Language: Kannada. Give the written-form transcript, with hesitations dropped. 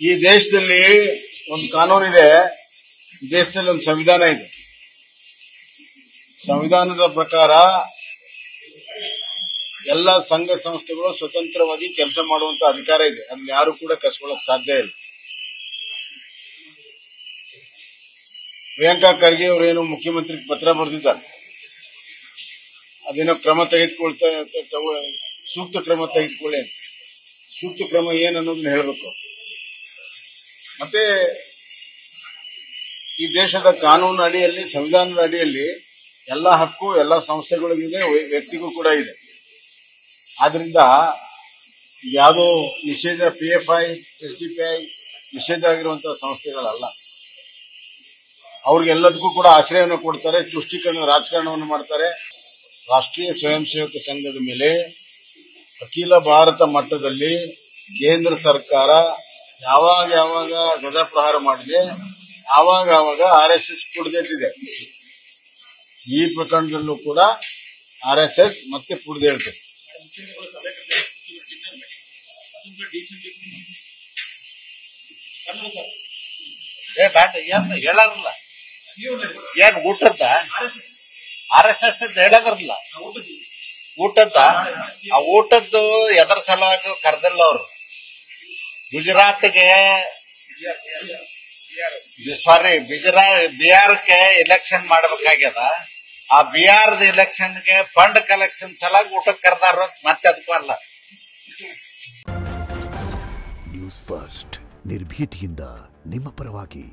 ಈ ದೇಶದಲ್ಲಿ ಒಂದು ಕಾನೂನಿದೆ, ಈ ದೇಶದಲ್ಲಿ ಒಂದು ಸಂವಿಧಾನ ಇದೆ. ಸಂವಿಧಾನದ ಪ್ರಕಾರ ಎಲ್ಲ ಸಂಘ ಸಂಸ್ಥೆಗಳು ಸ್ವತಂತ್ರವಾಗಿ ಕೆಲಸ ಮಾಡುವಂತ ಅಧಿಕಾರ ಇದೆ. ಅದನ್ನ ಯಾರು ಕೂಡ ಕಸ್ಕೊಳ್ಳೋಕೆ ಸಾಧ್ಯ ಇಲ್ಲ. ಪ್ರಿಯಾಂಕಾ ಖರ್ಗೆ ಅವರೇನು ಮುಖ್ಯಮಂತ್ರಿ ಪತ್ರ ಬರೆದಿದ್ದಾರೆ, ಅದೇನೋ ಕ್ರಮ ತೆಗೆದುಕೊಳ್ತಾ, ಸೂಕ್ತ ಕ್ರಮ ತೆಗೆದುಕೊಳ್ಳಿ ಅಂತ. ಸೂಕ್ತ ಕ್ರಮ ಏನನ್ನೋದನ್ನ ಹೇಳಬೇಕು. ಮತ್ತೆ ಈ ದೇಶದ ಕಾನೂನು ಅಡಿಯಲ್ಲಿ, ಸಂವಿಧಾನದ ಅಡಿಯಲ್ಲಿ ಎಲ್ಲ ಹಕ್ಕು ಎಲ್ಲ ಸಂಸ್ಥೆಗಳಿಗಿದೆ, ವ್ಯಕ್ತಿಗೂ ಕೂಡ ಇದೆ. ಆದ್ರಿಂದ ಯಾವುದೋ ನಿಷೇಧ, PFI, SDPI ನಿಷೇಧ ಆಗಿರುವಂತಹ ಸಂಸ್ಥೆಗಳಲ್ಲ. ಅವ್ರಿಗೆಲ್ಲದಕ್ಕೂ ಕೂಡ ಆಶ್ರಯವನ್ನು ಕೊಡ್ತಾರೆ, ತುಷ್ಟೀಕರಣ ರಾಜಕಾರಣವನ್ನು ಮಾಡ್ತಾರೆ. ರಾಷ್ಟ್ರೀಯ ಸ್ವಯಂ ಸೇವಕ ಸಂಘದ ಮೇಲೆ ಅಖಿಲ ಭಾರತ ಮಟ್ಟದಲ್ಲಿ ಕೇಂದ್ರ ಸರ್ಕಾರ ಯಾವಾಗ ಗಜಪ್ರಹಾರ ಮಾಡಿದೆ, ಆವಾಗ RSS ಪುಡ್ದೆದ್ದಿದೆ. ಈ ಪ್ರಕರಣದಲ್ಲೂ ಕೂಡ RSS ಮತ್ತೆ ಪುಡ್ದೇಳ್ತದೆ. ಹೇಳಾರಲ್ಲ ಏನ್ ಊಟದ್ದ RSS ಹೇಳದ್ರಲ್ಲ, ಊಟದ್ದ ಆ ಊಟದ್ದು ಎದರ ಸಲುವಾಗಿ ಕರೆದಿಲ್ಲ ಅವರು. ಗುಜರಾತ್ಗೆ ಬಿಹಾರಕ್ಕೆ ಎಲೆಕ್ಷನ್ ಮಾಡ್ಬೇಕಾಗ್ಯದ. ಆ ಬಿಹಾರದ ಎಲೆಕ್ಷನ್ಗೆ ಫಂಡ್ ಕಲೆಕ್ಷನ್ ಸಲಾಗಿ ಊಟಕ್ಕೆ ಕರೆದಾರ, ಮತ್ತೆ ಅದಕ್ಕೂ ಅಲ್ಲ. ನ್ಯೂಸ್ ಫಸ್ಟ್, ನಿರ್ಭೀತಿಯಿಂದ ನಿಮ್ಮ ಪರವಾಗಿ.